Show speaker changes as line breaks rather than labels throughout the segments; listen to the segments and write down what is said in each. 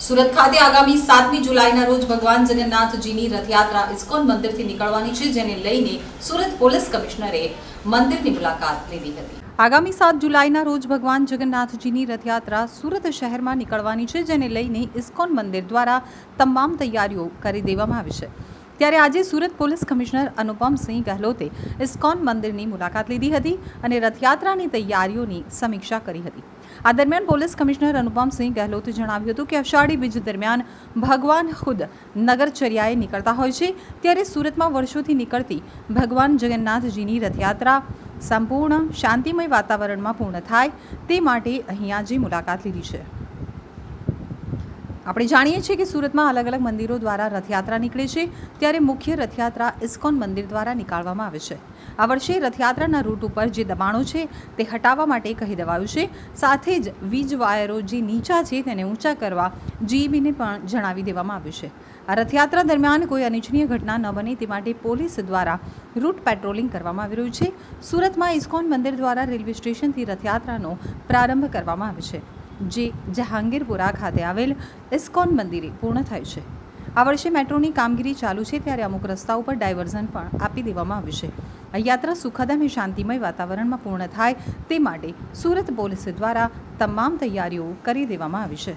સુરત ખાતે આગામી 7મી જુલાઈના રોજ ભગવાન જગન્નાથજીની રથયાત્રા ઇસ્કોન મંદિરથી નીકળવાની છે, જેને લઈને સુરત પોલીસ કમિશનરે મંદિરની મુલાકાત લીધી હતી। આગામી 7 જુલાઈના રોજ ભગવાન જગન્નાથજીની રથયાત્રા સુરત શહેરમાં નીકળવાની છે, જેને લઈને ઇસ્કોન મંદિર દ્વારા તમામ તૈયારીઓ કરી દેવામાં આવી છે। ત્યારે આજે સુરત પોલીસ કમિશનર અનુપમસિંહ ગહેલોતે ઇસ્કોન મંદિરની મુલાકાત લીધી હતી અને રથયાત્રાની તૈયારીઓની સમીક્ષા કરી હતી। આ દરમિયાન પોલીસ કમિશનર અનુપમસિંહ ગહેલોતે જણાવ્યું હતું કે અષાઢી બીજ દરમિયાન ભગવાન ખુદ નગરચર્યાએ નીકળતા હોય છે, ત્યારે સુરતમાં વર્ષોથી નીકળતી ભગવાન જગન્નાથજીની રથયાત્રા સંપૂર્ણ શાંતિમય વાતાવરણમાં પૂર્ણ થાય તે માટે અહીં આજે મુલાકાત લીધી છે। આપણે જાણીએ છીએ કે સુરતમાં અલગ અલગ મંદિરો દ્વારા રથયાત્રા નીકળે છે, ત્યારે મુખ્ય રથયાત્રા ઇસ્કોન મંદિર દ્વારા નીકાળવામાં આવે છે। આ વર્ષે રથયાત્રાના રૂટ ઉપર જે દબાણો છે તે હટાવવા માટે કહી દેવાયું છે, સાથે જ વીજ વાયરો જે નીચા છે તેને ઊંચા કરવા જીઈબીને પણ જણાવી દેવામાં આવ્યું છે। આ રથયાત્રા દરમિયાન કોઈ અનિચ્છનીય ઘટના ન બને તે માટે પોલીસ દ્વારા રૂટ પેટ્રોલિંગ કરવામાં આવી રહ્યું છે। સુરતમાં ઇસ્કોન મંદિર દ્વારા રેલવે સ્ટેશનથી રથયાત્રાનો પ્રારંભ કરવામાં આવે છે, જે જહાંગીરપુરા ખાતે આવેલ ઇસ્કોન મંદિરે પૂર્ણ થયું છે। આ વર્ષે મેટ્રોની કામગીરી ચાલુ છે, ત્યારે અમુક રસ્તાઓ પર ડાયવર્ઝન પણ આપી દેવામાં આવ્યું છે। આ યાત્રા સુખદ અને શાંતિમય વાતાવરણમાં પૂર્ણ થાય તે માટે સુરત પોલીસ દ્વારા તમામ તૈયારીઓ કરી દેવામાં આવી છે।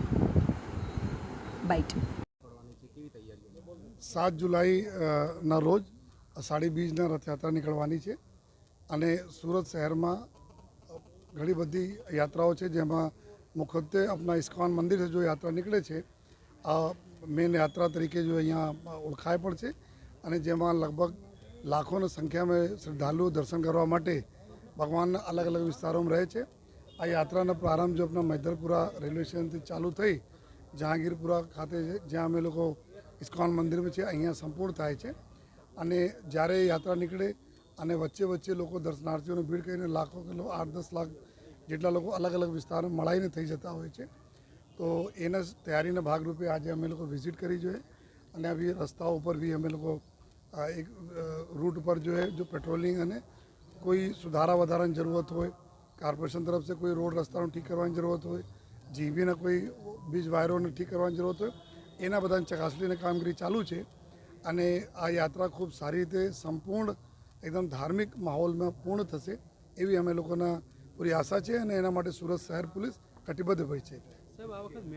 7 જુલાઈના રોજ અષાઢી બીજના રથયાત્રા નીકળવાની છે અને સુરત શહેરમાં ઘણી બધી યાત્રાઓ છે, જેમાં મુખ્યત્વે આપણા ઇસ્કોન મંદિર से जो यात्रा નીકળે છે આ મેન યાત્રા તરીકે જો અહીંયા ઓળખાય પણ છે અને જેમાં લગભગ લાખોની સંખ્યામાં શ્રદ્ધાળુઓ દર્શન કરવા માટે ભગવાનના અલગ અલગ વિસ્તારોમાં રહે છે। આ યાત્રાનો પ્રારંભ જો આપણા મૈદરપુરા રેલવે સ્ટેશનથી ચાલુ થઈ જહાંગીરપુરા ખાતે છે, જ્યાં અમે લોકો ઇસ્કોન મંદિરમાં છે, અહીંયા સંપૂર્ણ થાય છે અને જ્યારે યાત્રા નીકળે અને વચ્ચે વચ્ચે લોકો દર્શનાર્થીઓને ભીડ કરીને લાખો કિલો 8-10 લાખ જેટલા લોકો અલગ અલગ વિસ્તારમાં મળાઈને થઈ જતા હોય છે। તો એના તૈયારીના ભાગરૂપે આજે અમે લોકો વિઝિટ કરી જોઈએ અને આવી રસ્તાઓ ઉપર બી અમે લોકો એક રૂટ પર જો પેટ્રોલિંગ અને કોઈ સુધારા વધારાની જરૂરત હોય, કોર્પોરેશન તરફ से કોઈ રોડ રસ્તાનું ઠીક કરવાની જરૂરત હોય, જીબીના કોઈ બીજ વાયરોને ઠીક કરવાની જરૂરત હોય, એના બધાની ચકાસણીની કામગીરી ચાલુ છે અને આ યાત્રા ખૂબ સારી રીતે સંપૂર્ણ એકદમ ધાર્મિક માહોલમાં પૂર્ણ થશે એવી અમે લોકોના પૂરી આશા છે અને એના માટે સુરત શહેર પોલીસ કટિબદ્ધ હોય છે।